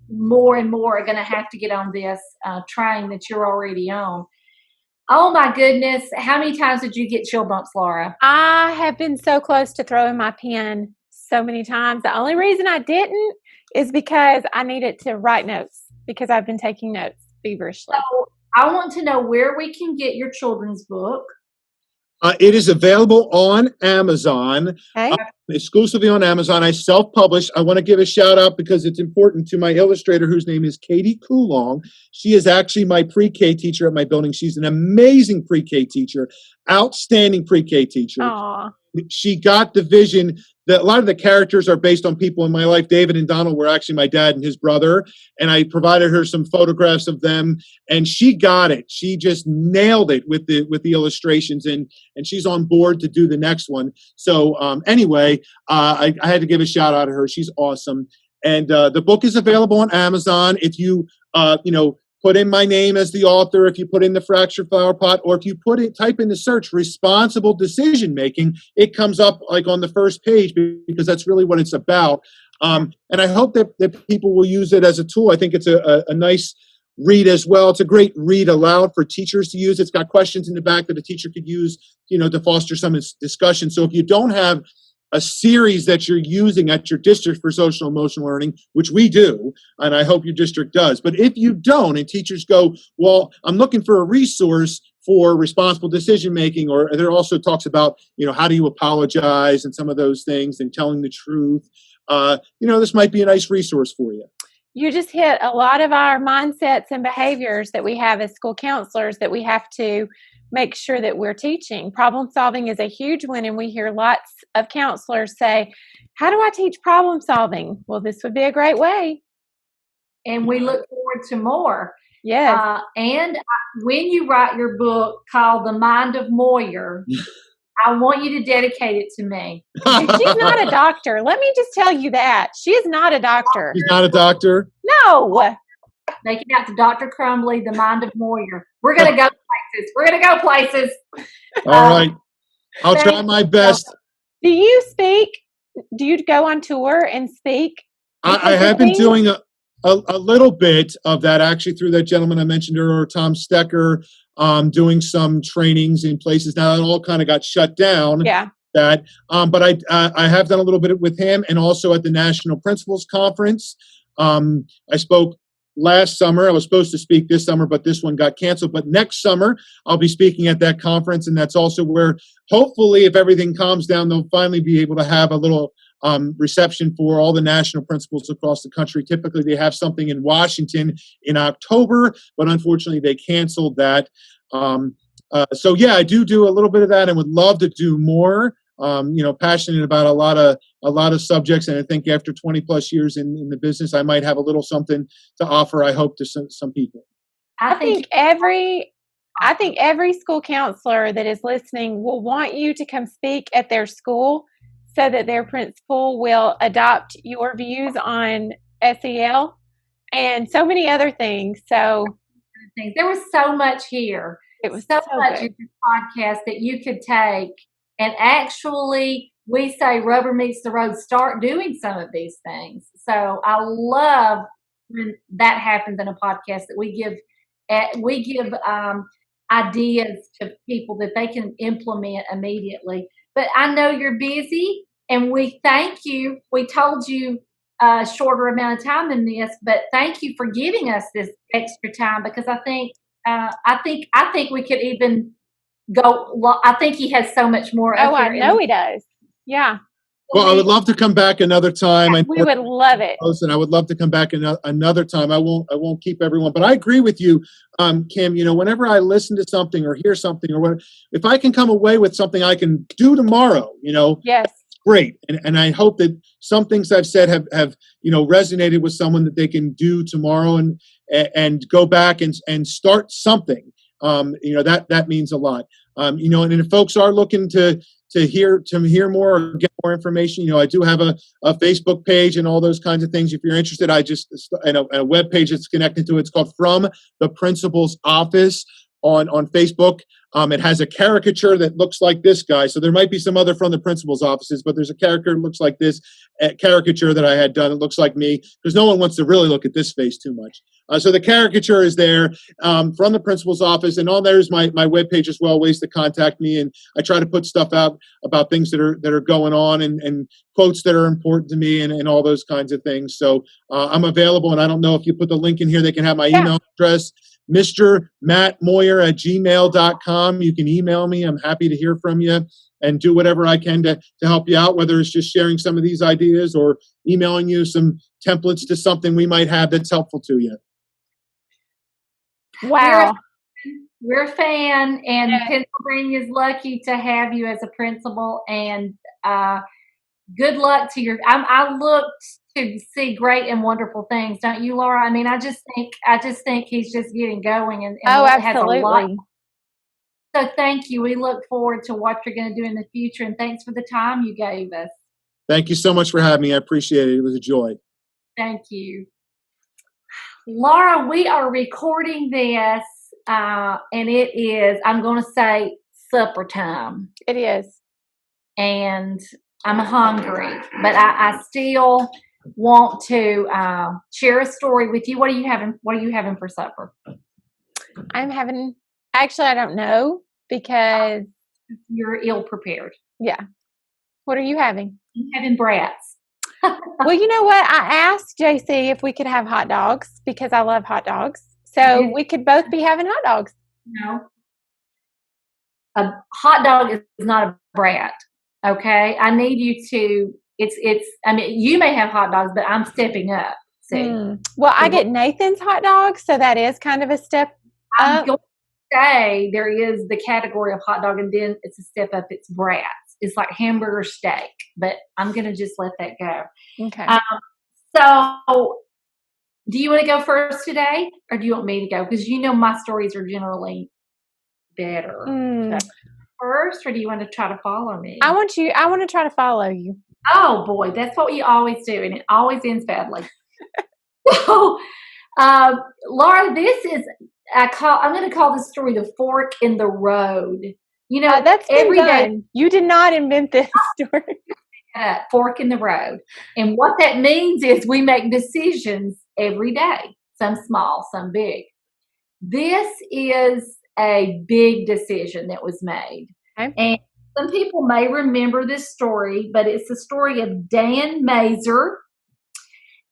more and more are going to have to get on this train that you're already on. Oh my goodness. How many times did you get chill bumps, Laura? I have been so close to throwing my pen so many times. The only reason I didn't is because I needed to write notes, because I've been taking notes feverishly. So I want to know where we can get your children's book. It is available on Amazon. Okay. exclusively on Amazon. I self-publish. I want to give a shout out because it's important to my illustrator, whose name is Katie Coulong. She is actually my pre-K teacher at my building. She's an amazing pre-K teacher, outstanding pre-K teacher. Aw. She got the vision that a lot of the characters are based on people in my life. David and Donald were actually my dad and his brother, and I provided her some photographs of them, and she got it. She just nailed it with the illustrations, and she's on board to do the next one. So anyway, I had to give a shout out to her. She's awesome, and the book is available on Amazon. If you put in my name as the author, if you put in the fractured flower pot, or if you type in the search responsible decision making, it comes up like on the first page, because that's really what it's about. And I hope that people will use it as a tool. I think it's a nice read as well. It's a great read aloud for teachers to use. It's got questions in the back that a teacher could use, to foster some discussion. So if you don't have a series that you're using at your district for social emotional learning, which we do, and I hope your district does. But if you don't, and teachers go, well, I'm looking for a resource for responsible decision making, or there also talks about, how do you apologize and some of those things and telling the truth. This might be a nice resource for you. You just hit a lot of our mindsets and behaviors that we have as school counselors that we have to make sure that we're teaching. Problem solving is a huge one, and we hear lots of counselors say, how do I teach problem solving? Well, this would be a great way. And we look forward to more. Yes. And when you write your book called The Mind of Moyer, I want you to dedicate it to me. She's not a doctor. Let me just tell you that. She is not a doctor. She's not a doctor? No. Make it out to Dr. Crumbly, The Mind of Moyer. We're going to go places. We're going to go places. All right. I'll try my best. Do you speak? Do you go on tour and speak? I have been doing a little bit of that, actually, through that gentleman I mentioned earlier, Tom Stecker, doing some trainings in places. Now, it all kind of got shut down. Yeah. But I have done a little bit with him, and also at the National Principals Conference. I spoke last summer. I was supposed to speak this summer, but this one got canceled. But next summer, I'll be speaking at that conference, and that's also where, hopefully, if everything calms down, they'll finally be able to have a little reception for all the national principals across the country. Typically, they have something in Washington in October, but unfortunately, they canceled that. So yeah, I do a little bit of that, and would love to do more. Passionate about a lot of subjects, and I think after 20 plus years in the business, I might have a little something to offer, I hope, to some people. I think every school counselor that is listening will want you to come speak at their school so that their principal will adopt your views on SEL and so many other things. So there was so much here. It was so much good. in this podcast that you could take and actually, we say rubber meets the road, start doing some of these things. So I love when that happens in a podcast, that we give ideas to people that they can implement immediately. But I know you're busy, and we thank you. We told you a shorter amount of time than this, but thank you for giving us this extra time, because I think we could even go. I think he has so much more. Oh, I know he does. Yeah. Well, I would love to come back another time. We would love it. And I would love to come back another time. I won't keep everyone, but I agree with you, Kim. Whenever I listen to something or hear something, or what, if I can come away with something I can do tomorrow, yes, great. And I hope that some things I've said have resonated with someone that they can do tomorrow and go back and start something. That means a lot. And if folks are looking to hear more or get more information, I do have a Facebook page and all those kinds of things. If you're interested, and a web page that's connected to it. It's called From the Principal's Office on Facebook. It has a caricature that looks like this guy. So there might be some other From the Principal's offices, but there's a character that looks like this caricature that I had done. It looks like me, because no one wants to really look at this face too much. So the caricature is there, From the Principal's Office, and on there is my webpage as well, ways to contact me. And I try to put stuff out about things that are going on, and quotes that are important to me, and all those kinds of things. So I'm available, and I don't know if you put the link in here, they can have my email address, Mr. Matt Moyer at gmail.com. You can email me. I'm happy to hear from you. and do whatever I can to help you out, whether it's just sharing some of these ideas or emailing you some templates to something we might have that's helpful to you. Wow. We're a fan, and Yeah. Pennsylvania is lucky to have you as a principal. And good luck to your. I look to see great and wonderful things, don't you, Laura? I mean, I just think he's just getting going, and Oh, has a lot. absolutely. So thank you. We look forward to what you're going to do in the future, and thanks for the time you gave us. Thank you so much for having me. I appreciate it. It was a joy. Thank you. Laura, we are recording this, and it is, I'm going to say, supper time. It is. And I'm hungry, but I still want to share a story with you. What are you having? What are you having for supper? I'm having, actually, I don't know because. You're ill prepared. Yeah. What are you having? I'm having brats. Well, you know what? I asked JC if we could have hot dogs because I love hot dogs. So we could both be having hot dogs. No. A hot dog is not a brat. Okay. I need you to, I mean, you may have hot dogs, but I'm stepping up. See? Well, I get Nathan's hot dogs, so that is kind of a step I'm up. going to say there is the category of hot dog, and then it's a step up. It's brats. It's like hamburger steak, but I'm going to just let that go. Okay. So do you want to go first today, or do you want me to go? Because my stories are generally better. So first, or do you want to try to follow me? I want to try to follow you. Oh boy, that's what we always do, and it always ends badly. So, Laura, this is I'm going to call this story "The Fork in the Road." That's been every done. day. You did not invent this story. Fork in the road, and what that means is we make decisions every day. Some small, some big. This is a big decision that was made, and some people may remember this story, but it's the story of Dan Mazer.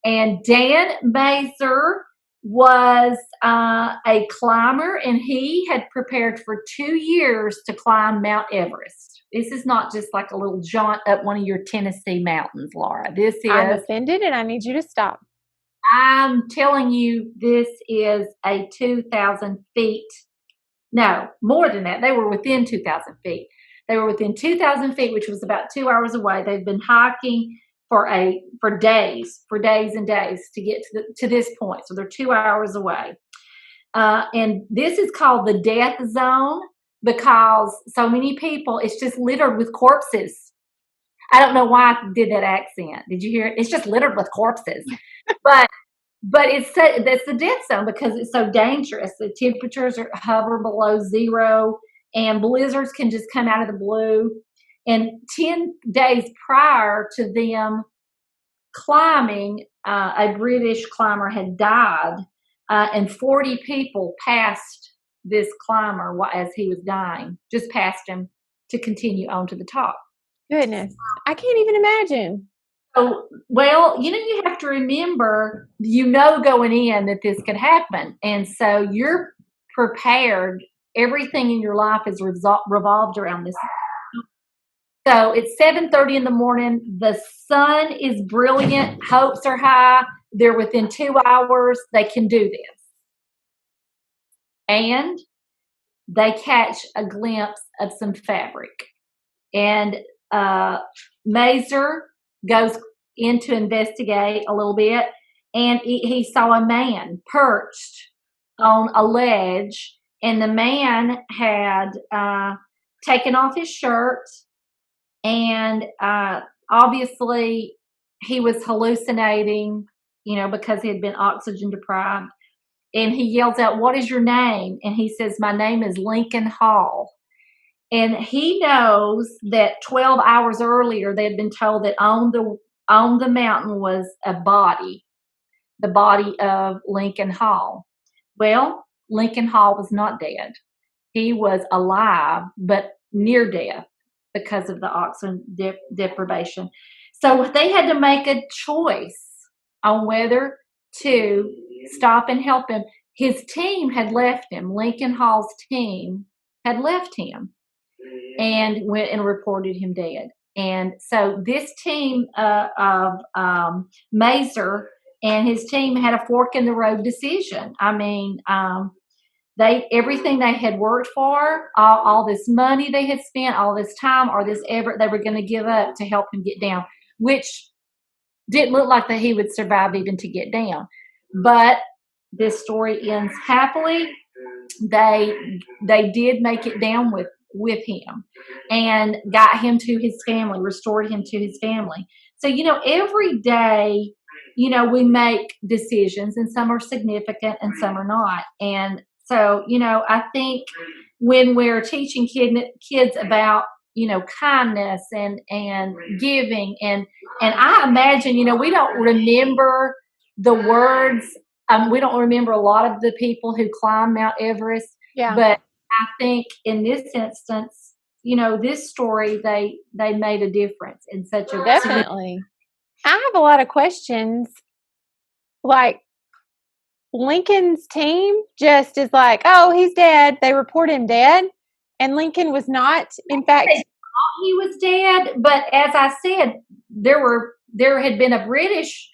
And Dan Mazer was a climber, and he had prepared for 2 years to climb Mount Everest. This is not just like a little jaunt up one of your Tennessee mountains, Laura. This is. I'm offended, and I need you to stop. I'm telling you, this is a 2,000 feet. No, more than that. They were within 2,000 feet. They were within 2,000 feet, which was about 2 hours away. They've been hiking for days and days to get to this point. So they're 2 hours away. And this is called the death zone because so many people, it's just littered with corpses. I don't know why I did that accent. Did you hear it? It's just littered with corpses. But that's the death zone because it's so dangerous. The temperatures hover below zero, and blizzards can just come out of the blue. And 10 days prior to them climbing, a British climber had died, and 40 people passed this climber as he was dying, just passed him to continue on to the top. Goodness, I can't even imagine. So, well, you have to remember, going in that this could happen. And so you're prepared. Everything in your life is revolved around this. So it's 7:30 in the morning. The sun is brilliant. Hopes are high. They're within 2 hours. They can do this. And they catch a glimpse of some fabric. And Mazer goes in to investigate a little bit, and he saw a man perched on a ledge, and the man had taken off his shirt, and obviously he was hallucinating, because he had been oxygen deprived. And he yells out, "What is your name?" And he says, "My name is Lincoln Hall." And he knows that 12 hours earlier, they had been told that on the mountain was a body, the body of Lincoln Hall. Well, Lincoln Hall was not dead. He was alive, but near death because of the oxygen deprivation. So they had to make a choice on whether to stop and help him. His team had left him. Lincoln Hall's team had left him. and went and reported him dead. And so this team of Mazer and his team had a fork in the road decision. I mean, everything they had worked for, all this money they had spent, all this time, or this effort they were going to give up to help him get down, which didn't look like that he would survive even to get down. But this story ends happily. They did make it down with him and got him to his family, restored him to his family. So, every day, we make decisions, and some are significant and some are not. And so, I think when we're teaching kids about, kindness and giving, and I imagine, we don't remember the words. We don't remember a lot of the people who climb Mount Everest, Yeah. but I think in this instance, this story, they made a difference in such a Definitely. I have a lot of questions. Like, Lincoln's team just is like, oh, he's dead. They report him dead. And Lincoln was not. In fact, they thought he was dead. But as I said, there had been a British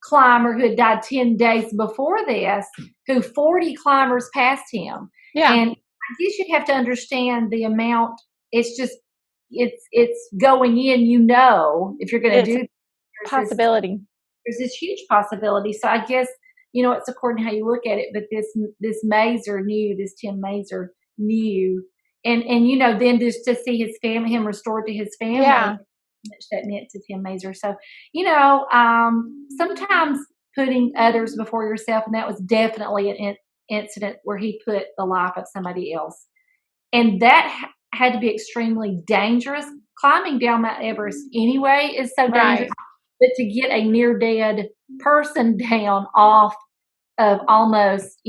climber who had died 10 days before this, who 40 climbers passed him. Yeah. And I guess you'd have to understand the amount. It's just, it's going in, if you're going to do possibility. There's this huge possibility. So I guess, it's according to how you look at it, but this Mazer knew, this Tim Mazer knew. And then just to see his family, him restored to his family, Yeah. much that meant to Tim Mazer. So, sometimes putting others before yourself, and that was definitely an incident where he put the life of somebody else. And that had to be extremely dangerous. Climbing down Mount Everest anyway is so dangerous. But to get a near dead person down off of almost,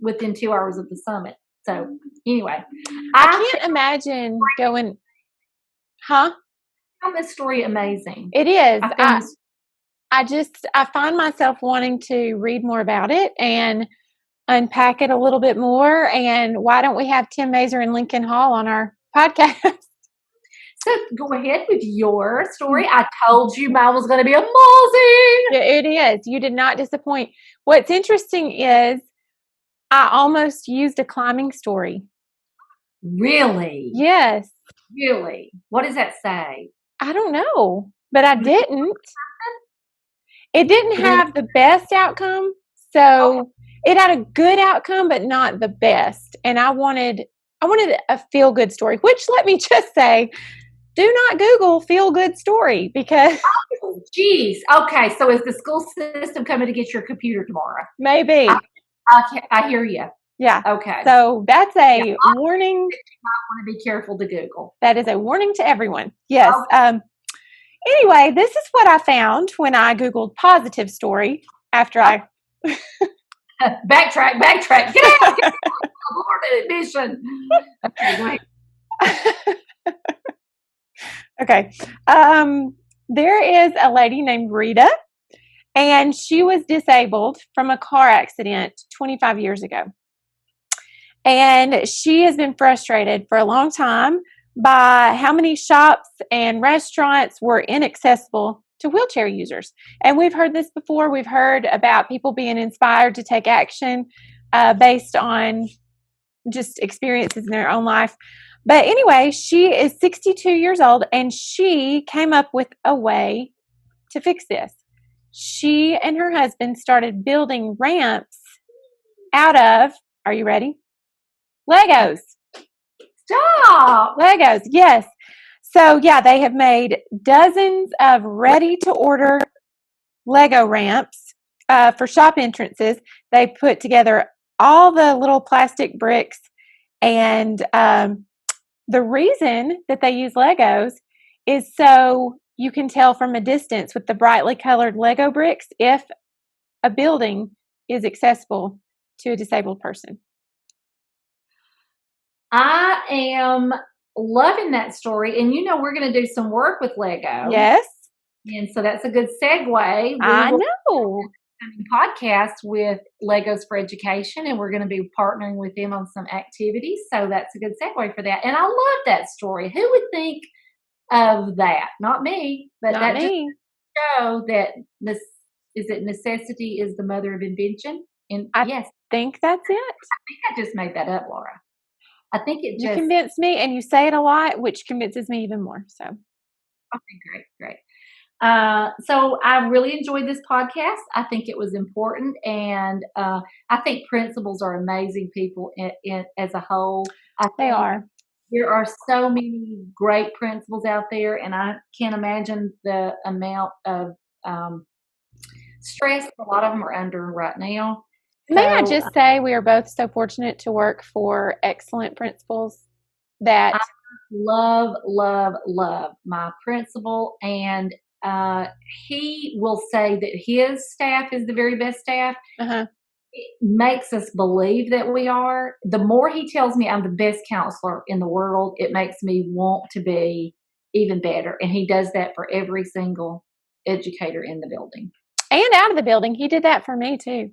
within 2 hours of the summit. So anyway, I can't imagine going, huh? I found this story amazing. It is. I find myself wanting to read more about it and unpack it a little bit more. And why don't we have Tim Mazer and Lincoln Hall on our podcast? So go ahead with your story. I told you mine was going to be amazing. It is. You did not disappoint. What's interesting is I almost used a climbing story. Really? Yes. Really? What does that say? I don't know, but I didn't. It didn't have the best outcome. So it had a good outcome, but not the best. And I wanted a feel-good story, which, let me just say, do not Google feel-good story because... Oh, geez. Okay, so is the school system coming to get your computer tomorrow? Maybe. I hear you. Yeah. Okay. So that's a warning. You might want to be careful to Google. That is a warning to everyone. Yes. Okay. Anyway, this is what I found when I Googled positive story after I... Backtrack. Get out. Lord admission. Okay, go ahead. Okay. There is a lady named Rita, and she was disabled from a car accident 25 years ago. And she has been frustrated for a long time by how many shops and restaurants were inaccessible to wheelchair users. And we've heard this before. We've heard about people being inspired to take action based on just experiences in their own life. But anyway, she is 62 years old, and she came up with a way to fix this. She and her husband started building ramps out of, are you ready? Legos. Stop. Legos, yes. So, yeah, they have made dozens of ready-to-order Lego ramps for shop entrances. They put together all the little plastic bricks, and the reason that they use Legos is so you can tell from a distance with the brightly colored Lego bricks if a building is accessible to a disabled person. I am loving that story. And we're going to do some work with Lego. Yes. And so that's a good segue. I know. podcast with Legos for Education, and we're going to be partnering with them on some activities. So that's a good segue for that. And I love that story. Who would think of that? Not me, but Not that me. just show that this is it. Necessity is the mother of invention. And yes, Think that's it. I think I just made that up, Laura. I think it You just. convince me, and you say it a lot, which convinces me even more. So, Okay, great. So I really enjoyed this podcast. I think it was important, and I think principals are amazing people as a whole. they are. There are so many great principals out there, and I can't imagine the amount of stress a lot of them are under right now. May I just say we are both so fortunate to work for excellent principals that love my principal, and he will say that his staff is the very best staff. It makes us believe that we are. The more he tells me I'm the best counselor in the world, it makes me want to be even better. And he does that for every single educator in the building. and out of the building. He did that for me too.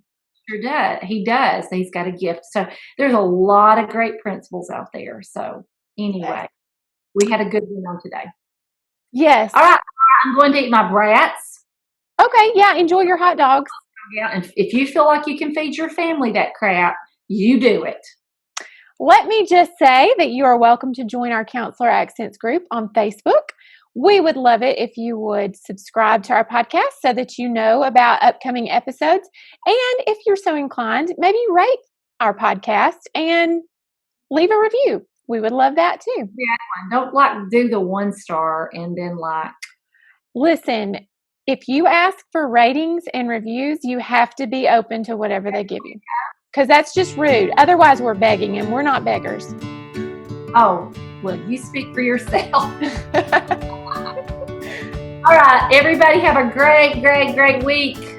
Sure does. He does. He's got a gift. So there's a lot of great principals out there. So anyway, we had a good one on today. Yes. All right. I'm going to eat my brats. Okay. Yeah. Enjoy your hot dogs. Yeah. And if you feel like you can feed your family that crap, you do it. Let me just say that you are welcome to join our Counselor Accents group on Facebook. We would love it if you would subscribe to our podcast so that you know about upcoming episodes. And if you're so inclined, maybe rate our podcast and leave a review. We would love that too. Yeah, don't do the 1-star and then Listen, if you ask for ratings and reviews, you have to be open to whatever they give you. Because that's just rude. Otherwise, we're begging, and we're not beggars. Oh, well, you speak for yourself. All right, everybody have a great week.